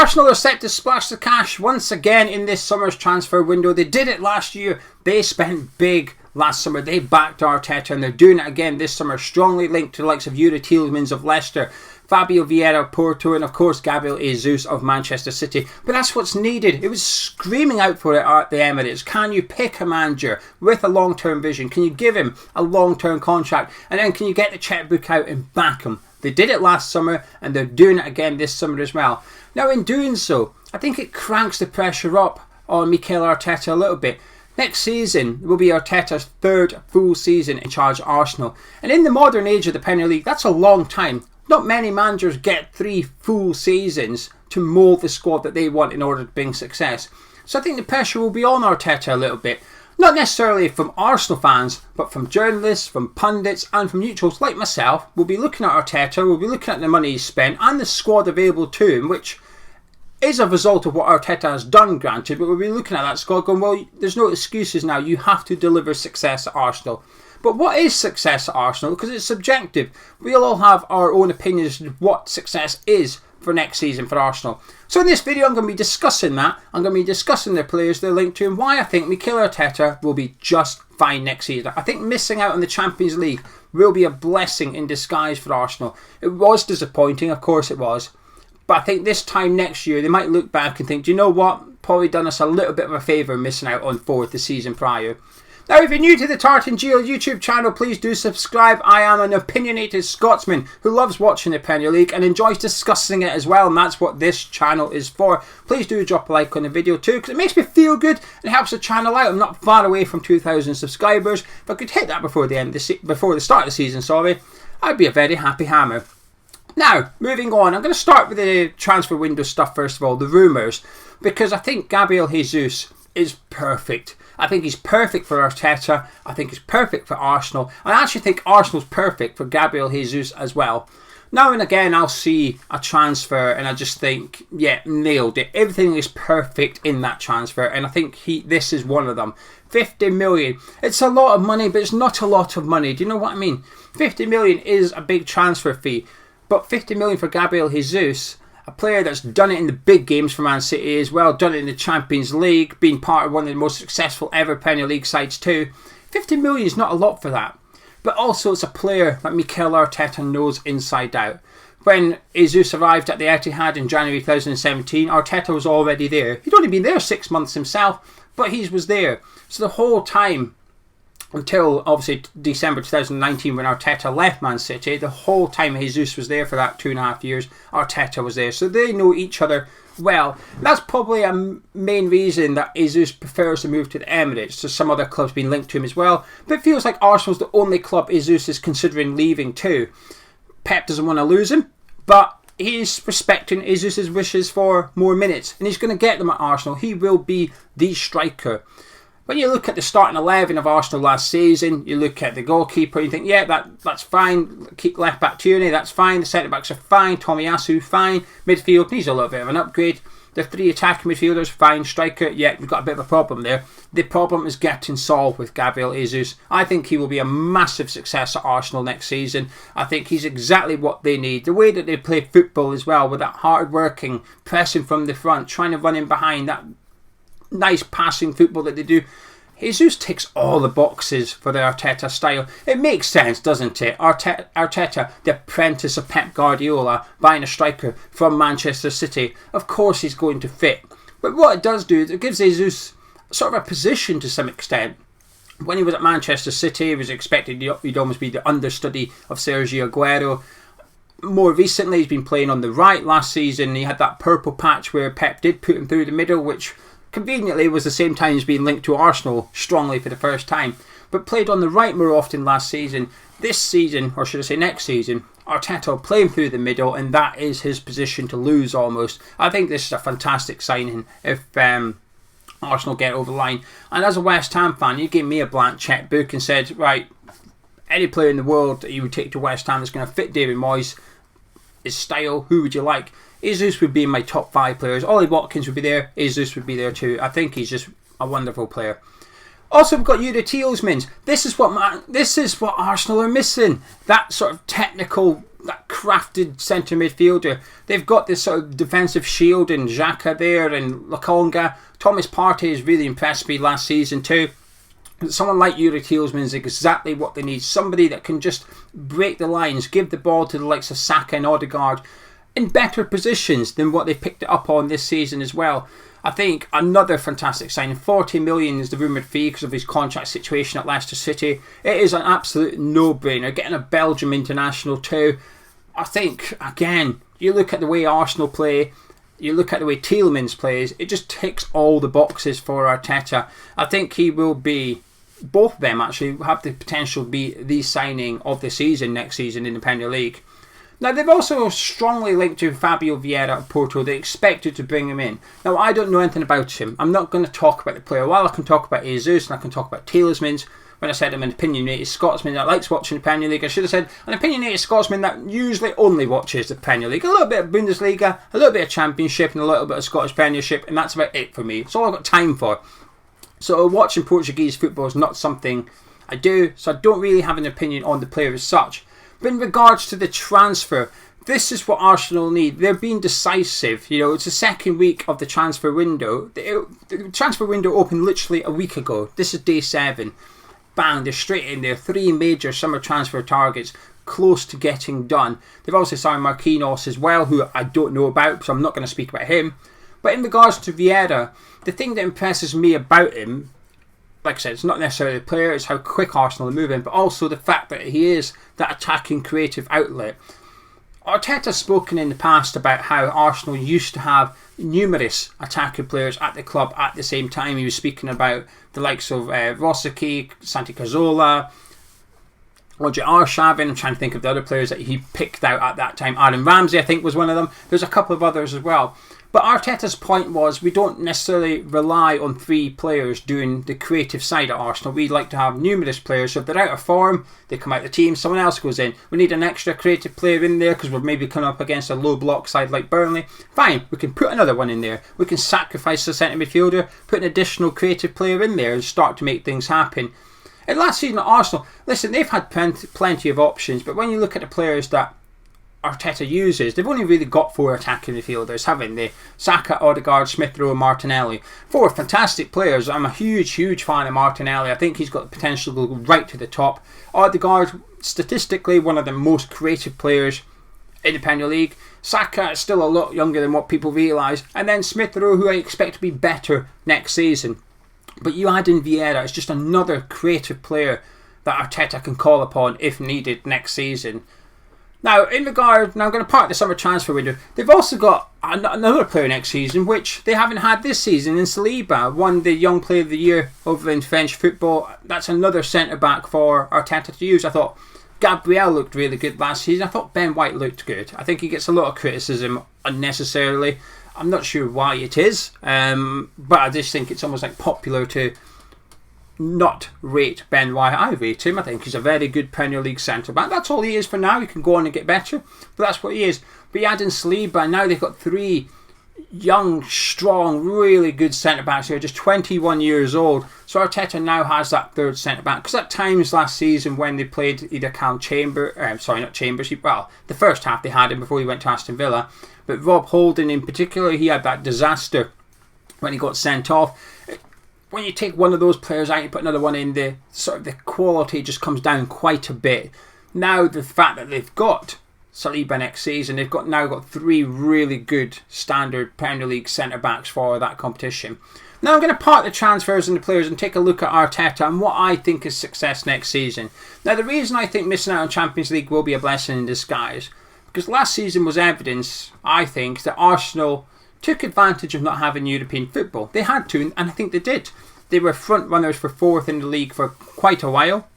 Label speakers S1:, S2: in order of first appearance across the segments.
S1: Arsenal are set to splash the cash once again in this summer's transfer window. They did it last year. They spent big last summer. They backed Arteta and they're doing it again this summer. Strongly linked to the likes of Vieira Tielemans of Leicester, Fabio, Vieira, Porto, and of course Gabriel Jesus of Manchester City. But that's what's needed. It was screaming out for it at the Emirates. Can you pick a manager with a long-term vision? Can you give him a long-term contract? And then can you get the checkbook out and back him? They did it last summer and they're doing it again this summer as well. Now in doing so, I think it cranks the pressure up on Mikel Arteta a little bit. Next season will be Arteta's third full season in charge of Arsenal. And in the modern age of the Premier League, that's a long time. Not many managers get 3 full seasons to mould the squad that they want in order to bring success. So I think the pressure will be on Arteta a little bit. Not necessarily from Arsenal fans, but from journalists, from pundits and from neutrals like myself. We'll be looking at Arteta, we'll be looking at the money he's spent and the squad available to him, which is a result of what Arteta has done, granted, but we'll be looking at that squad going, well, there's no excuses now, you have to deliver success at Arsenal. But what is success at Arsenal? Because it's subjective. We'll all have our own opinions of what success is for next season for Arsenal. So in this video I'm going to be discussing that. I'm going to be discussing the players they're linked to and why I think Mikel Arteta will be just fine next season. I think missing out on the Champions League will be a blessing in disguise for Arsenal. It was disappointing, of course it was. But I think this time next year they might look back and think, do you know what? Probably done us a little bit of a favour missing out on 4th the season prior. Now, if you're new to the Tartan YouTube channel, please do subscribe. I am an opinionated Scotsman who loves watching the Premier League and enjoys discussing it as well, and that's what this channel is for. Please do drop a like on the video too, because it makes me feel good and helps the channel out. I'm not far away from 2,000 subscribers. If I could hit that before the start of the season, I'd be a very happy hammer. Now, moving on, I'm going to start with the transfer window stuff first of all, the rumours, because I think Gabriel Jesus is perfect. I think he's perfect for Arteta. I think he's perfect for Arsenal. I actually think Arsenal's perfect for Gabriel Jesus as well. Now and again, I'll see a transfer and I just think, yeah, nailed it. Everything is perfect in that transfer, and I think this is one of them. 50 million. It's a lot of money, but it's not a lot of money. Do you know what I mean? 50 million is a big transfer fee, but 50 million for Gabriel Jesus, a player that's done it in the big games for Man City as well, done it in the Champions League, been part of one of the most successful ever Premier League sides too. 50 million is not a lot for that. But also it's a player that Mikel Arteta knows inside out. When Jesus arrived at the Etihad in January 2017, Arteta was already there. He'd only been there 6 months himself, but he was there. So the whole time, until obviously December 2019 when Arteta left Man City, the whole time Jesus was there for that 2.5 years, Arteta was there. So they know each other well. That's probably a main reason that Jesus prefers to move to the Emirates. So some other clubs been linked to him as well. But it feels like Arsenal's the only club Jesus is considering leaving to. Pep doesn't want to lose him, but he's respecting Jesus' wishes for more minutes. And he's going to get them at Arsenal. He will be the striker. When you look at the starting 11 of Arsenal last season, you look at the goalkeeper, you think, yeah, that's fine. Keep left back Youri, that's fine. The centre backs are fine. Tomiyasu, fine. Midfield needs a little bit of an upgrade. The 3 attacking midfielders, fine. Striker, yeah, we've got a bit of a problem there. The problem is getting solved with Gabriel Jesus. I think he will be a massive success at Arsenal next season. I think he's exactly what they need. The way that they play football as well, with that hard working, pressing from the front, trying to run in behind, that nice passing football that they do. Jesus ticks all the boxes for the Arteta style. It makes sense, doesn't it? Arteta, the apprentice of Pep Guardiola, buying a striker from Manchester City. Of course he's going to fit. But what it does do is it gives Jesus sort of a position to some extent. When he was at Manchester City, he was expected he'd almost be the understudy of Sergio Aguero. More recently, he's been playing on the right. Last season, he had that purple patch where Pep did put him through the middle, which conveniently was the same time as being linked to Arsenal strongly for the first time, but played on the right more often last season. This season, or should I say next season, Arteta will play him through the middle, and that is his position to lose almost. I think this is a fantastic signing if Arsenal get over the line. And as a West Ham fan, you gave me a blank checkbook and said, right, any player in the world that you would take to West Ham that's going to fit David Moyes' his style, who would you like? Jesus would be in my top 5 players. Ollie Watkins would be there. Jesus would be there too. I think he's just a wonderful player. Also, we've got Youri Tielemans. This is what Arsenal are missing. That sort of technical that crafted centre midfielder. They've got this sort of defensive shield in Xhaka there and Lokonga. Thomas Partey has really impressed me last season too. Someone like Youri Tielemans is exactly what they need. Somebody that can just break the lines, give the ball to the likes of Saka and Odegaard in better positions than what they've picked it up on this season as well. I think another fantastic signing. 40 million is the rumoured fee because of his contract situation at Leicester City. It is an absolute no-brainer. Getting a Belgium international too. I think, again, you look at the way Arsenal play, you look at the way Tielemans plays, it just ticks all the boxes for Arteta. I think he will be, both of them actually, have the potential to be the signing of the season next season in the Premier League. Now, they've also strongly linked to Fabio Vieira of Porto. They expected to bring him in. Now, I don't know anything about him. I'm not going to talk about the player. While I can talk about Jesus and I can talk about Tielemans, when I said I'm an opinionated Scotsman that likes watching the Premier League, I should have said an opinionated Scotsman that usually only watches the Premier League. A little bit of Bundesliga, a little bit of Championship and a little bit of Scottish Premiership, and that's about it for me. It's all I've got time for. So watching Portuguese football is not something I do, so I don't really have an opinion on the player as such. But in regards to the transfer, this is what Arsenal need. They're being decisive. You know, it's the second week of the transfer window. The transfer window opened literally a week ago. This is day 7. Bang, they're straight in there. 3 major summer transfer targets close to getting done. They've also signed Marquinhos as well, who I don't know about, so I'm not going to speak about him. But in regards to Vieira, the thing that impresses me about him, like I said, it's not necessarily the player, it's how quick Arsenal are moving, but also the fact that he is that attacking creative outlet. Arteta's spoken in the past about how Arsenal used to have numerous attacking players at the club at the same time. He was speaking about the likes of Rosicky, Santi Cazorla, Roger Arshavin. I'm trying to think of the other players that he picked out at that time. Aaron Ramsey, I think, was one of them. There's a couple of others as well. But Arteta's point was we don't necessarily rely on 3 players doing the creative side at Arsenal. We like to have numerous players. So if they're out of form, they come out of the team, someone else goes in. We need an extra creative player in there because we're maybe coming up against a low block side like Burnley. Fine, we can put another one in there. We can sacrifice the centre midfielder, put an additional creative player in there and start to make things happen. And last season at Arsenal, listen, they've had plenty of options, but when you look at the players that Arteta uses, they've only really got 4 attacking midfielders, haven't they? Saka, Odegaard, Smith Rowe and Martinelli. 4 fantastic players. I'm a huge fan of Martinelli. I think he's got the potential to go right to the top. Odegaard, statistically, one of the most creative players in the Premier League. Saka is still a lot younger than what people realise. And then Smith Rowe, who I expect to be better next season. But you add in Vieira, it's just another creative player that Arteta can call upon if needed next season. Now, I'm going to park the summer transfer window. They've also got another player next season, which they haven't had this season in Saliba. Won the Young Player of the Year over in French football. That's another centre-back for Arteta to use. I thought Gabriel looked really good last season. I thought Ben White looked good. I think he gets a lot of criticism unnecessarily. I'm not sure why it is, but I just think it's almost like popular to not rate Ben White. I rate him. I think he's a very good Premier League centre-back. That's all he is for now. He can go on and get better, but that's what he is. But you add in Saliba, and now they've got 3 young, strong, really good centre-backs who are just 21 years old. So Arteta now has that 3rd centre-back. Because at times last season when they played either the first half they had him before he went to Aston Villa. But Rob Holding in particular, he had that disaster when he got sent off. When you take one of those players out, you put another one in, the quality just comes down quite a bit. Now the fact that they've got Saliba next season, they've now got 3 really good standard Premier League centre backs for that competition. Now I'm going to park the transfers and the players and take a look at Arteta and what I think is success next season. Now the reason I think missing out on Champions League will be a blessing in disguise, because last season was evidence, I think, that Arsenal took advantage of not having European football. They had to, and I think they did. They were front runners for 4th in the league for quite a while,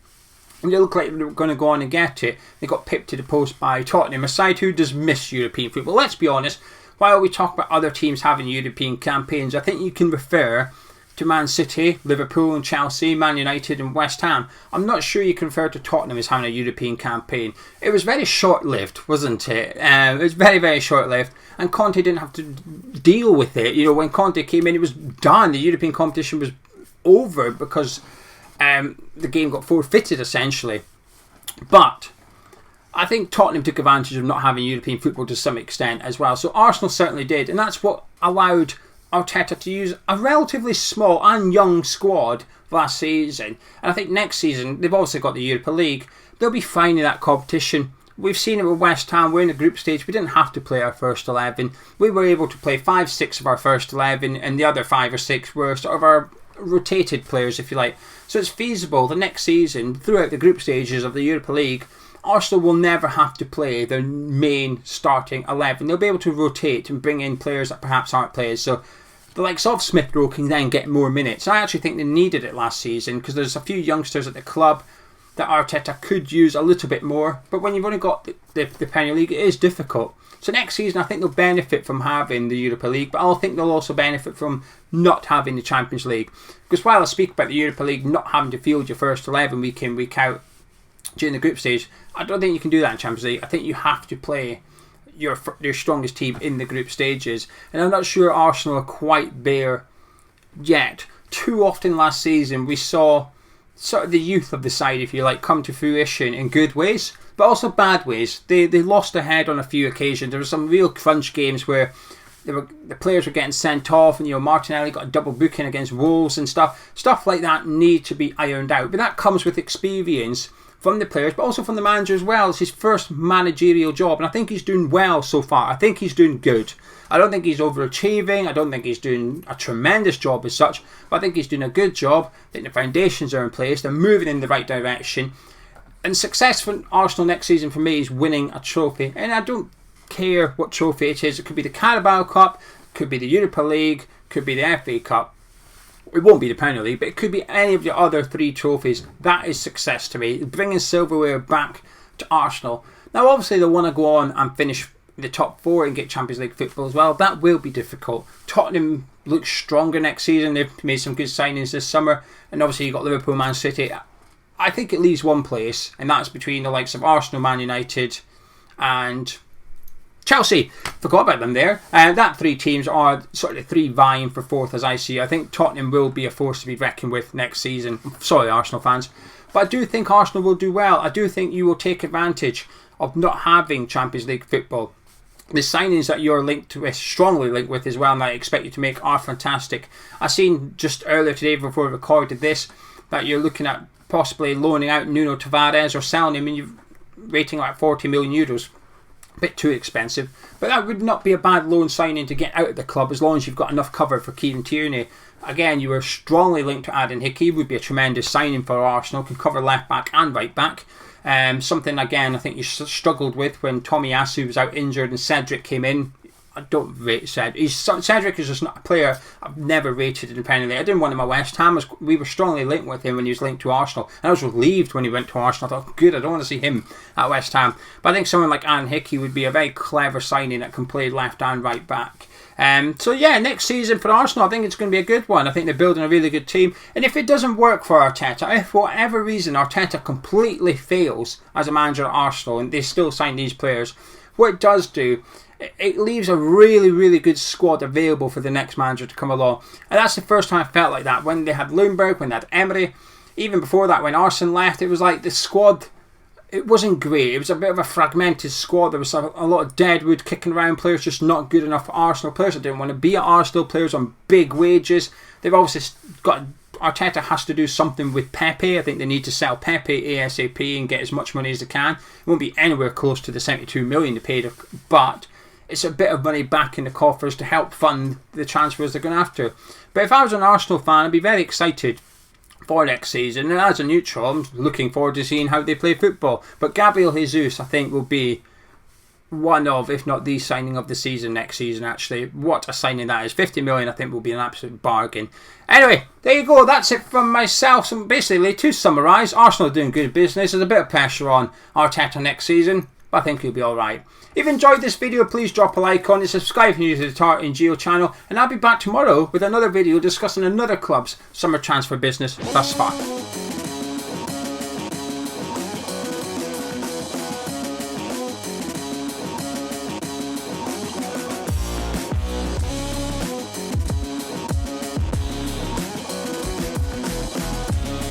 S1: and they looked like they were going to go on and get it. They got pipped to the post by Tottenham, a side who does miss European football. Let's be honest, while we talk about other teams having European campaigns, I think you can refer to Man City, Liverpool and Chelsea, Man United and West Ham. I'm not sure you can refer to Tottenham as having a European campaign. It was very short-lived, wasn't it? It was very, very short-lived. And Conte didn't have to deal with it. You know, when Conte came in, it was done. The European competition was over because the game got forfeited, essentially. But I think Tottenham took advantage of not having European football to some extent as well. So Arsenal certainly did, and that's what allowed Arteta to use a relatively small and young squad last season. And I think next season, they've also got the Europa League. They'll be fine in that competition. We've seen it with West Ham. We're in the group stage. We didn't have to play our first 11. We were able to play 5-6 of our first 11, and the other 5 or 6 were sort of our rotated players, if you like. So it's feasible the next season, throughout the group stages of the Europa League, Arsenal will never have to play their main starting 11. They'll be able to rotate and bring in players that perhaps aren't players. So the likes of Smith Rowe can then get more minutes. I actually think they needed it last season because there's a few youngsters at the club that Arteta could use a little bit more. But when you've only got the Premier League, it is difficult. So next season, I think they'll benefit from having the Europa League, but I think they'll also benefit from not having the Champions League. Because while I speak about the Europa League not having to field your first 11 week in, week out during the group stage, I don't think you can do that in Champions League. I think you have to play your strongest team in the group stages. And I'm not sure Arsenal are quite there yet. Too often last season, we saw sort of the youth of the side, if you like, come to fruition in good ways, but also bad ways. They lost their head on a few occasions. There were some real crunch games where the players were getting sent off, and Martinelli got a double booking against Wolves and stuff like that need to be ironed out. But that comes with experience from the players, but also from the manager as well. It's his first managerial job, and I think he's doing well so far. I think he's doing good. I don't think he's overachieving. I don't think he's doing a tremendous job as such, but I think he's doing a good job. I think the foundations are in place. They're moving in the right direction. And success for Arsenal next season for me is winning a trophy. And I don't care what trophy it is. It could be the Carabao Cup, could be the Europa League, could be the FA Cup. It won't be the Premier League, but it could be any of the other 3 trophies. That is success to me. Bringing silverware back to Arsenal. Now, obviously, they want to go on and finish the top 4 and get Champions League football as well. That will be difficult. Tottenham looks stronger next season. They've made some good signings this summer. And obviously, you've got Liverpool, Man City. I think it leaves one place, and that's between the likes of Arsenal, Man United, and Chelsea. Forgot about them there. That 3 teams are sort of the 3 vying for 4th as I see. I think Tottenham will be a force to be reckoned with next season. Sorry, Arsenal fans. But I do think Arsenal will do well. I do think you will take advantage of not having Champions League football. The signings that you're linked with, strongly linked with as well, and I expect you to make, are fantastic. I seen just earlier today, before we recorded this, that you're looking at possibly loaning out Nuno Tavares or selling him, and you're rating like 40 million euros. A bit too expensive, but that would not be a bad loan signing to get out of the club as long as you've got enough cover for Kieran Tierney. Again, you were strongly linked to Aden Hickey. Would be a tremendous signing for Arsenal. Can cover left back and right back. Something again I think you struggled with when Tomiyasu was out injured and Cedric came in. I don't rate Cedric. Cedric is just not a player I've never rated independently. I didn't want him at West Ham. We were strongly linked with him when he was linked to Arsenal. And I was relieved when he went to Arsenal. I thought, good, I don't want to see him at West Ham. But I think someone like Aden Hickey would be a very clever signing that can play left and right back. So yeah, next season for Arsenal, I think it's going to be a good one. I think they're building a really good team. And if it doesn't work for Arteta, if for whatever reason Arteta completely fails as a manager at Arsenal and they still sign these players, what it does do, it leaves a really, really good squad available for the next manager to come along. And that's the first time I felt like that. When they had Ljungberg, when they had Emery, even before that when Arsene left, it was like the squad, it wasn't great. It was a bit of a fragmented squad. There was a lot of deadwood kicking around, players just not good enough for Arsenal, players that didn't want to be at Arsenal, players on big wages. They've obviously got, Arteta has to do something with Pepe. I think they need to sell Pepe ASAP and get as much money as they can. It won't be anywhere close to the 72 million they paid, but it's a bit of money back in the coffers to help fund the transfers they're going after. But if I was an Arsenal fan, I'd be very excited for next season. And as a neutral, I'm looking forward to seeing how they play football. But Gabriel Jesus, I think, will be one of, if not the signing of the season next season, actually. What a signing that is. 50 million, I think, will be an absolute bargain. Anyway, there you go. That's it from myself. So basically, to summarise, Arsenal are doing good business. There's a bit of pressure on Arteta next season, but I think he'll be alright. If you enjoyed this video, please drop a like on it, subscribe if you're new to the Tartan channel, and I'll be back tomorrow with another video discussing another club's summer transfer business thus far.